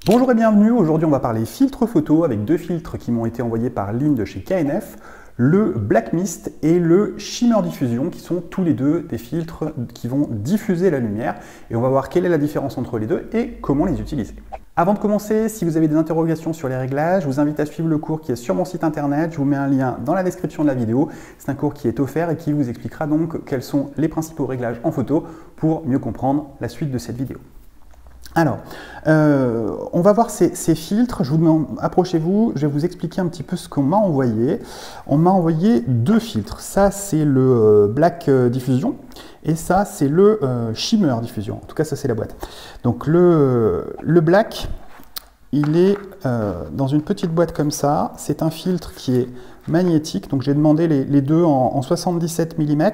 Bonjour et bienvenue, aujourd'hui on va parler filtre photo avec deux filtres qui m'ont été envoyés par Lynn de chez KNF, le Black Mist et le Shimmer Diffusion qui sont tous les deux des filtres qui vont diffuser la lumière et on va voir quelle est la différence entre les deux et comment les utiliser. Avant de commencer, si vous avez des interrogations sur les réglages, je vous invite à suivre le cours qui est sur mon site internet, je vous mets un lien dans la description de la vidéo. C'est un cours qui est offert et qui vous expliquera donc quels sont les principaux réglages en photo pour mieux comprendre la suite de cette vidéo. Alors, on va voir ces filtres, approchez-vous, je vais vous expliquer un petit peu ce qu'on m'a envoyé. On m'a envoyé deux filtres, ça c'est le Black Diffusion et ça c'est le Shimmer Diffusion, en tout cas ça c'est la boîte. Donc le Black, il est dans une petite boîte comme ça, c'est un filtre qui est magnétique, donc j'ai demandé les deux en 77 mm.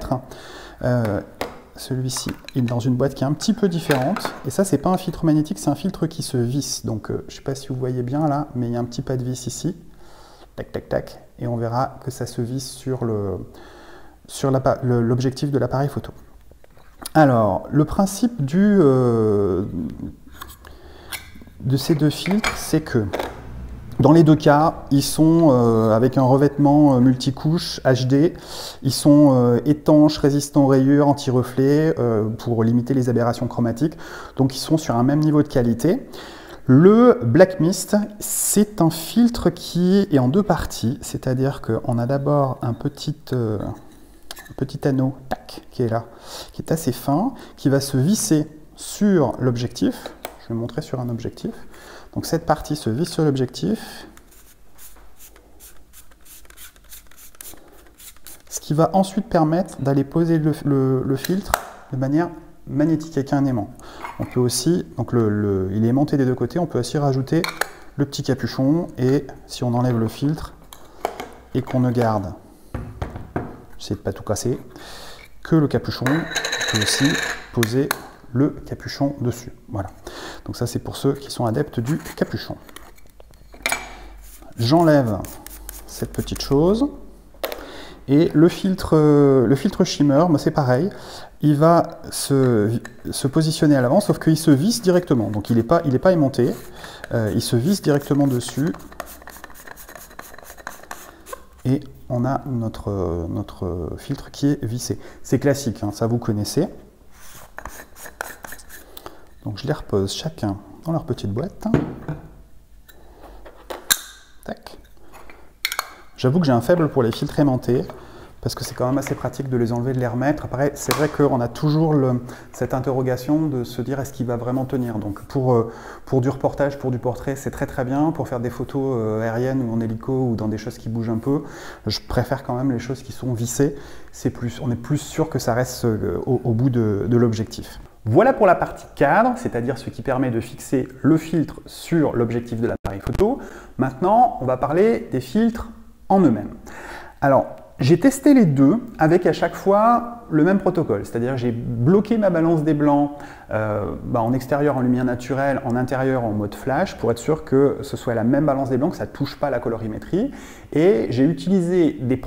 Celui-ci est dans une boîte qui est un petit peu différente. Et ça, c'est pas un filtre magnétique, c'est un filtre qui se visse. Donc, je ne sais pas si vous voyez bien là, mais il y a un petit pas de vis ici. Tac, tac, tac. Et on verra que ça se visse sur l'objectif de l'appareil photo. Alors, le principe de ces deux filtres, c'est que dans les deux cas, ils sont avec un revêtement multicouche HD, ils sont étanches, résistants aux rayures, anti-reflets pour limiter les aberrations chromatiques, donc ils sont sur un même niveau de qualité. Le Black Mist, c'est un filtre qui est en deux parties, c'est-à-dire qu'on a d'abord un petit anneau tac, qui est là, qui est assez fin, qui va se visser sur l'objectif. Je vais montrer sur un objectif. Donc cette partie se visse sur l'objectif, ce qui va ensuite permettre d'aller poser le filtre de manière magnétique avec un aimant. On peut aussi, donc il est aimanté des deux côtés, on peut aussi rajouter le petit capuchon et si on enlève le filtre et qu'on ne garde, j'essaie de ne pas tout casser, que le capuchon, on peut aussi poser le capuchon dessus. Voilà. Donc ça c'est pour ceux qui sont adeptes du capuchon. J'enlève cette petite chose. Et le filtre Shimmer, c'est pareil. Il va se positionner à l'avant, sauf qu'il se visse directement. Donc il n'est pas aimanté. Il se visse directement dessus. Et on a notre filtre qui est vissé. C'est classique, hein, ça vous connaissez. Donc je les repose chacun dans leur petite boîte. Tac. J'avoue que j'ai un faible pour les filtres aimantés, parce que c'est quand même assez pratique de les enlever, de les remettre. Après, c'est vrai qu'on a toujours cette interrogation de se dire est-ce qu'il va vraiment tenir. Donc pour du reportage, pour du portrait, c'est très très bien. Pour faire des photos aériennes ou en hélico ou dans des choses qui bougent un peu, je préfère quand même les choses qui sont vissées. On est plus sûr que ça reste au bout de l'objectif. Voilà pour la partie cadre, c'est-à-dire ce qui permet de fixer le filtre sur l'objectif de l'appareil photo. Maintenant, on va parler des filtres en eux-mêmes. Alors, j'ai testé les deux avec à chaque fois le même protocole, c'est-à-dire j'ai bloqué ma balance des blancs en extérieur en lumière naturelle, en intérieur en mode flash pour être sûr que ce soit la même balance des blancs, que ça ne touche pas la colorimétrie. Et j'ai utilisé des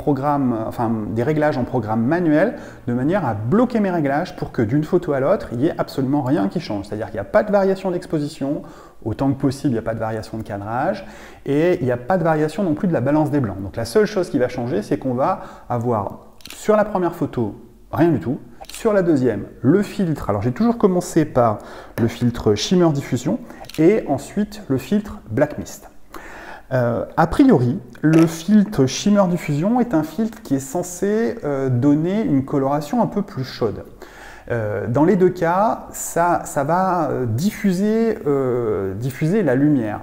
réglages en programme manuel de manière à bloquer mes réglages pour que d'une photo à l'autre, il n'y ait absolument rien qui change. C'est-à-dire qu'il n'y a pas de variation d'exposition, autant que possible, il n'y a pas de variation de cadrage et il n'y a pas de variation non plus de la balance des blancs. Donc la seule chose qui va changer, c'est qu'on va avoir sur la première photo, rien du tout. Sur la deuxième, le filtre. Alors j'ai toujours commencé par le filtre Shimmer Diffusion et ensuite le filtre Black Mist. A priori, le filtre Shimmer Diffusion est un filtre qui est censé donner une coloration un peu plus chaude. Dans les deux cas, ça va diffuser la lumière.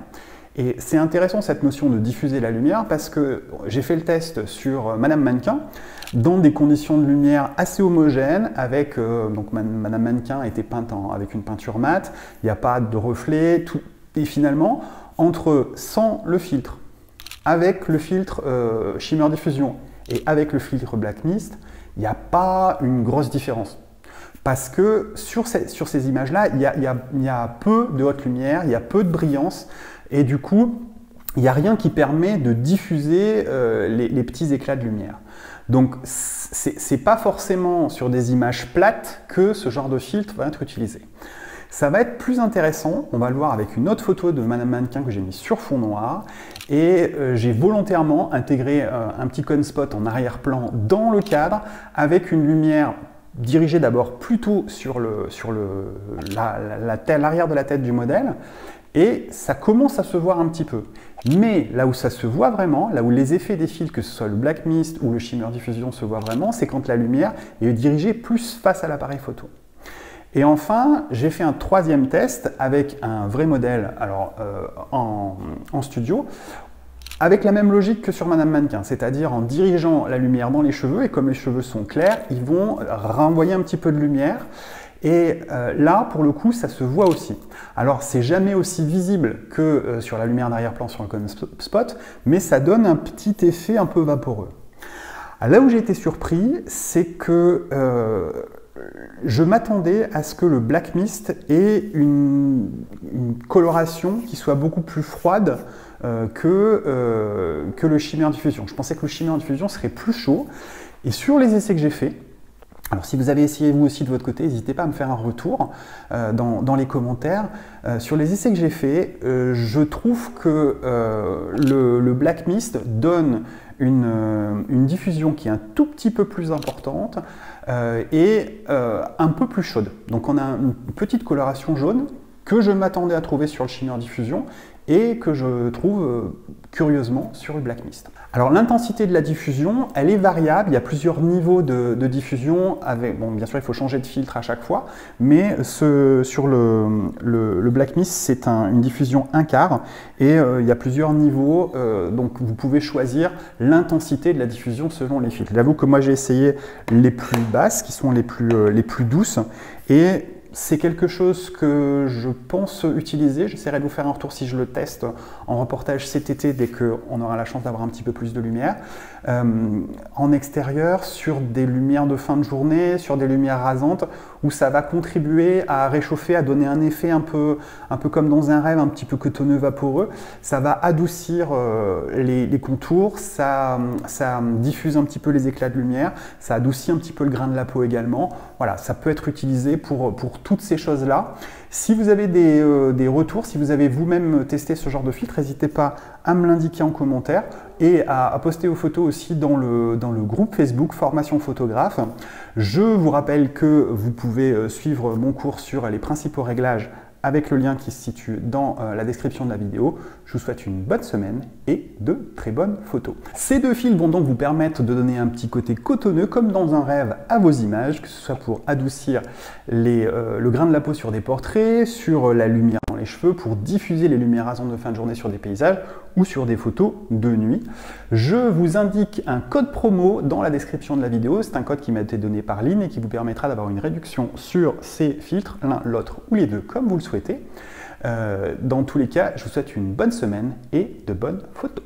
Et c'est intéressant cette notion de diffuser la lumière parce que j'ai fait le test sur Madame Mannequin dans des conditions de lumière assez homogènes avec, donc Madame Mannequin était peinte avec une peinture mate, il n'y a pas de reflet, et finalement, sans le filtre, avec le filtre Shimmer Diffusion et avec le filtre Black Mist, il n'y a pas une grosse différence. Parce que sur ces images-là, il y a peu de haute lumière, il y a peu de brillance, et du coup, il n'y a rien qui permet de diffuser les petits éclats de lumière. Donc, ce n'est pas forcément sur des images plates que ce genre de filtre va être utilisé. Ça va être plus intéressant, on va le voir avec une autre photo de Madame Mannequin que j'ai mis sur fond noir, et j'ai volontairement intégré un petit cone spot en arrière-plan dans le cadre, avec une lumière dirigée d'abord plutôt sur l'arrière de la tête du modèle, et ça commence à se voir un petit peu. Mais là où ça se voit vraiment, là où les effets des fils, que ce soit le Black Mist ou le Shimmer Diffusion se voient vraiment, c'est quand la lumière est dirigée plus face à l'appareil photo. Et enfin, j'ai fait un troisième test avec un vrai modèle en studio, avec la même logique que sur Madame Mannequin, c'est-à-dire en dirigeant la lumière dans les cheveux, et comme les cheveux sont clairs, ils vont renvoyer un petit peu de lumière. Et là, pour le coup, ça se voit aussi. Alors, c'est jamais aussi visible que sur la lumière d'arrière-plan sur le cone spot, mais ça donne un petit effet un peu vaporeux. Là où j'ai été surpris, c'est que je m'attendais à ce que le Black Mist ait une coloration qui soit beaucoup plus froide que le Shimmer Diffusion. Je pensais que le Shimmer Diffusion serait plus chaud. Et sur les essais que j'ai faits, alors si vous avez essayé vous aussi de votre côté, n'hésitez pas à me faire un retour dans les commentaires. Sur les essais que j'ai faits, je trouve que le Black Mist donne une diffusion qui est un tout petit peu plus importante et un peu plus chaude. Donc on a une petite coloration jaune que je m'attendais à trouver sur le Shimmer Diffusion et que je trouve curieusement sur le Black Mist. Alors l'intensité de la diffusion, elle est variable, il y a plusieurs niveaux de diffusion, bon, bien sûr il faut changer de filtre à chaque fois, mais sur le Black Mist c'est une diffusion 1/4 et il y a plusieurs niveaux, donc vous pouvez choisir l'intensité de la diffusion selon les filtres. J'avoue que moi j'ai essayé les plus basses, qui sont les plus douces, et c'est quelque chose que je pense utiliser. J'essaierai de vous faire un retour si je le teste en reportage cet été dès qu'on aura la chance d'avoir un petit peu plus de lumière. En extérieur, sur des lumières de fin de journée, sur des lumières rasantes, où ça va contribuer à réchauffer, à donner un effet un peu comme dans un rêve, un petit peu cotonneux, vaporeux. Ça va adoucir les contours, ça diffuse un petit peu les éclats de lumière, ça adoucit un petit peu le grain de la peau également. Voilà, ça peut être utilisé pour toutes ces choses-là. Si vous avez des retours, si vous avez vous-même testé ce genre de filtre, n'hésitez pas à me l'indiquer en commentaire et à poster vos photos aussi dans le groupe Facebook Formation Photographe. Je vous rappelle que vous pouvez suivre mon cours sur les principaux réglages avec le lien qui se situe dans la description de la vidéo. Je vous souhaite une bonne semaine et de très bonnes photos. Ces deux fils vont donc vous permettre de donner un petit côté cotonneux, comme dans un rêve, à vos images, que ce soit pour adoucir le grain de la peau sur des portraits, sur la lumière dans les cheveux, pour diffuser les lumières rasantes de fin de journée sur des paysages ou sur des photos de nuit. Je vous indique un code promo dans la description de la vidéo. C'est un code qui m'a été donné par Lynn et qui vous permettra d'avoir une réduction sur ces filtres, l'un, l'autre ou les deux, comme vous le souhaitez. Dans tous les cas, je vous souhaite une bonne semaine et de bonnes photos.